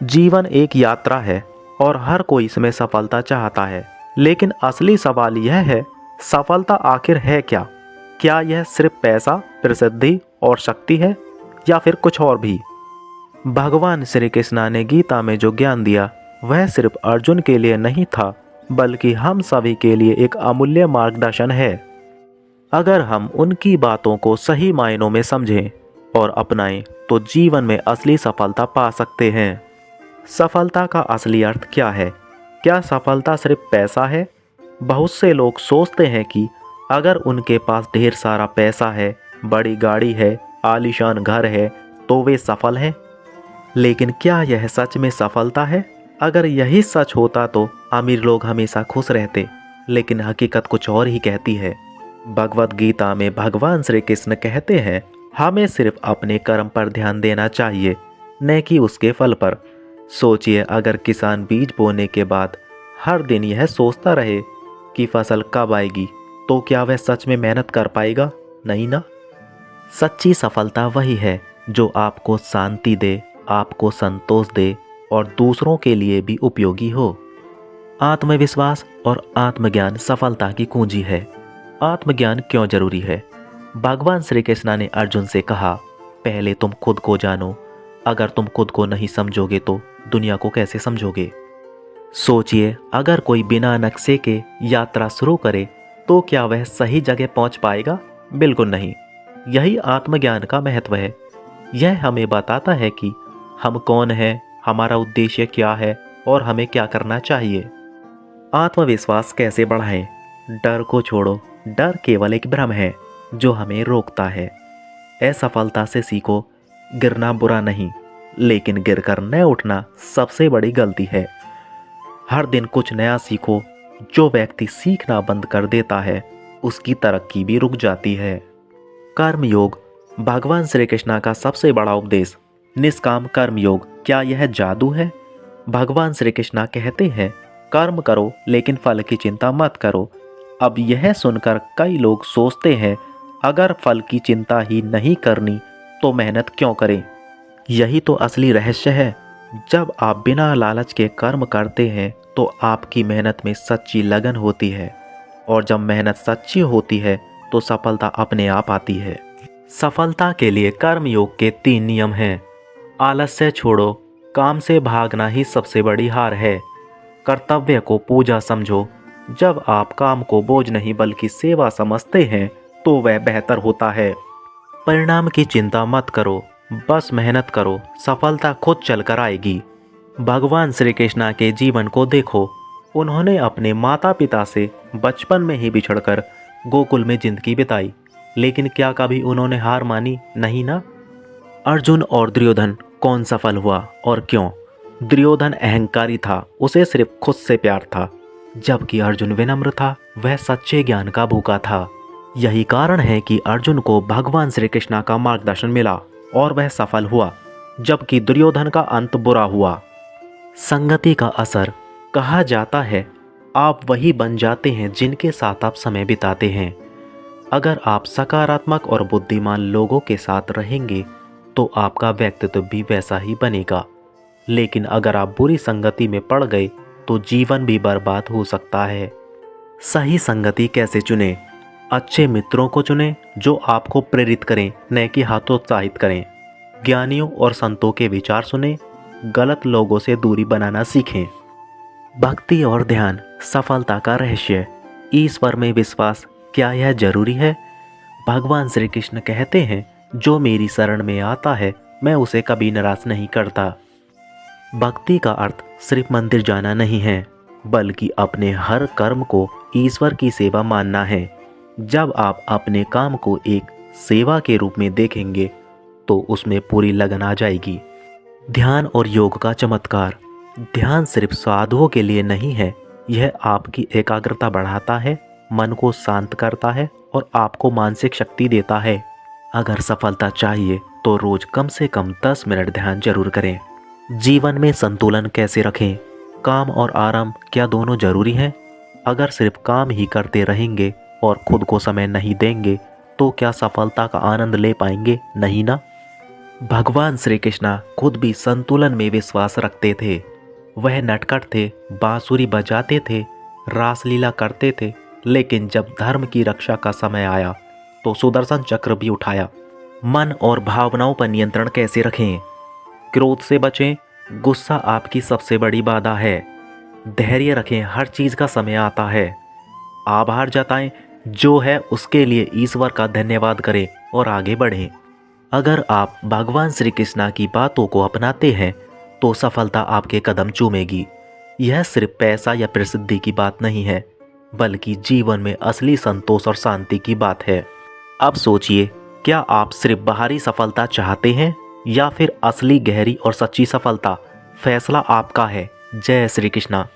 जीवन एक यात्रा है और हर कोई इसमें सफलता चाहता है। लेकिन असली सवाल यह है, सफलता आखिर है क्या? क्या यह सिर्फ पैसा, प्रसिद्धि और शक्ति है, या फिर कुछ और भी? भगवान श्री कृष्ण ने गीता में जो ज्ञान दिया वह सिर्फ अर्जुन के लिए नहीं था, बल्कि हम सभी के लिए एक अमूल्य मार्गदर्शन है। अगर हम उनकी बातों को सही मायनों में समझें और अपनाएं तो जीवन में असली सफलता पा सकते हैं। सफलता का असली अर्थ क्या है? क्या सफलता सिर्फ पैसा है? बहुत से लोग सोचते हैं कि अगर उनके पास ढेर सारा पैसा है, बड़ी गाड़ी है, आलीशान घर है, तो वे सफल हैं। लेकिन क्या यह सच में सफलता है? अगर यही सच होता तो अमीर लोग हमेशा खुश रहते, लेकिन हकीकत कुछ और ही कहती है। भगवत गीता में भगवान श्री कृष्ण कहते हैं, हमें सिर्फ अपने कर्म पर ध्यान देना चाहिए, न कि उसके फल पर। सोचिए, अगर किसान बीज बोने के बाद हर दिन यह सोचता रहे कि फसल कब आएगी, तो क्या वह सच में मेहनत कर पाएगा? नहीं ना। सच्ची सफलता वही है जो आपको शांति दे, आपको संतोष दे और दूसरों के लिए भी उपयोगी हो। आत्मविश्वास और आत्मज्ञान सफलता की कुंजी है। आत्मज्ञान क्यों जरूरी है? भगवान श्री कृष्ण ने अर्जुन से कहा, पहले तुम खुद को जानो। अगर तुम खुद को नहीं समझोगे तो दुनिया को कैसे समझोगे? सोचिए, अगर कोई बिना नक्शे के यात्रा शुरू करे तो क्या वह सही जगह पहुंच पाएगा? बिल्कुल नहीं। यही आत्मज्ञान का महत्व है। यह हमें बताता है कि हम कौन हैं, हमारा उद्देश्य क्या है और हमें क्या करना चाहिए। आत्मविश्वास कैसे बढ़ाएं? डर को छोड़ो। डर केवल एक भ्रम है जो हमें रोकता है। असफलता से सीखो। गिरना बुरा नहीं, लेकिन गिरकर न उठना सबसे बड़ी गलती है। हर दिन कुछ नया सीखो। जो व्यक्ति सीखना बंद कर देता है, उसकी तरक्की भी रुक जाती है। कर्म योग, भगवान श्री कृष्ण का सबसे बड़ा उपदेश। निष्काम कर्म योग, क्या यह जादू है? भगवान श्री कृष्ण कहते हैं, कर्म करो लेकिन फल की चिंता मत करो। अब यह सुनकर कई लोग सोचते हैं, अगर फल की चिंता ही नहीं करनी तो मेहनत क्यों करें? यही तो असली रहस्य है। जब आप बिना लालच के कर्म करते हैं तो आपकी मेहनत में सच्ची लगन होती है, और जब मेहनत सच्ची होती है तो सफलता अपने आप आती है। सफलता के लिए कर्म योग के 3 नियम हैं। आलस्य छोड़ो। काम से भागना ही सबसे बड़ी हार है। कर्तव्य को पूजा समझो। जब आप काम को बोझ नहीं बल्कि सेवा समझते हैं तो वह बेहतर होता है। परिणाम की चिंता मत करो, बस मेहनत करो। सफलता खुद चलकर आएगी। भगवान श्री कृष्ण के जीवन को देखो। उन्होंने अपने माता पिता से बचपन में ही बिछड़कर गोकुल में जिंदगी बिताई, लेकिन क्या कभी उन्होंने हार मानी? नहीं ना। अर्जुन और दुर्योधन कौन सफल हुआ और क्यों? दुर्योधन अहंकारी था, उसे सिर्फ खुद से प्यार था, जबकि अर्जुन विनम्र था, वह सच्चे ज्ञान का भूखा था। यही कारण है कि अर्जुन को भगवान श्री कृष्ण का मार्गदर्शन मिला और वह सफल हुआ, जबकि दुर्योधन का अंत बुरा हुआ। संगति का असर। कहा जाता है, आप वही बन जाते हैं जिनके साथ आप समय बिताते हैं। अगर आप सकारात्मक और बुद्धिमान लोगों के साथ रहेंगे तो आपका व्यक्तित्व भी वैसा ही बनेगा। लेकिन अगर आप बुरी संगति में पड़ गए तो जीवन भी बर्बाद हो सकता है। सही संगति कैसे चुनें? अच्छे मित्रों को चुनें जो आपको प्रेरित करें, न कि हतोत्साहित करें। ज्ञानियों और संतों के विचार सुनें, गलत लोगों से दूरी बनाना सीखें। भक्ति और ध्यान, सफलता का रहस्य। ईश्वर में विश्वास, क्या यह जरूरी है? भगवान श्री कृष्ण कहते हैं, जो मेरी शरण में आता है मैं उसे कभी निराश नहीं करता। भक्ति का अर्थ सिर्फ मंदिर जाना नहीं है, बल्कि अपने हर कर्म को ईश्वर की सेवा मानना है। जब आप अपने काम को एक सेवा के रूप में देखेंगे तो उसमें पूरी लगन आ जाएगी। ध्यान और योग का चमत्कार। ध्यान सिर्फ साधुओं के लिए नहीं है, यह आपकी एकाग्रता बढ़ाता है, मन को शांत करता है और आपको मानसिक शक्ति देता है। अगर सफलता चाहिए तो रोज कम से कम 10 मिनट ध्यान जरूर करें। जीवन में संतुलन कैसे रखें? काम और आराम, क्या दोनों जरूरी हैं? अगर सिर्फ काम ही करते रहेंगे और खुद को समय नहीं देंगे तो क्या सफलता का आनंद ले पाएंगे? नहीं ना। भगवान श्री कृष्णा खुद भी संतुलन में विश्वास रखते थे। वह नटखट थे, बांसुरी बजाते थे, रासलीला करते थे, लेकिन जब धर्म की रक्षा का समय आया तो सुदर्शन चक्र भी उठाया। मन और भावनाओं पर नियंत्रण कैसे रखें? क्रोध से बचें, गुस्सा आपकी सबसे बड़ी बाधा है। धैर्य रखें, हर चीज़ का समय आता है। आभार जताएं, जो है उसके लिए ईश्वर का धन्यवाद करें और आगे बढ़ें। अगर आप भगवान श्री कृष्णा की बातों को अपनाते हैं तो सफलता आपके कदम चूमेगी। यह सिर्फ पैसा या प्रसिद्धि की बात नहीं है, बल्कि जीवन में असली संतोष और शांति की बात है। अब सोचिए, क्या आप सिर्फ बाहरी सफलता चाहते हैं या फिर असली गहरी और सच्ची सफलता? फैसला आपका है। जय श्री कृष्णा।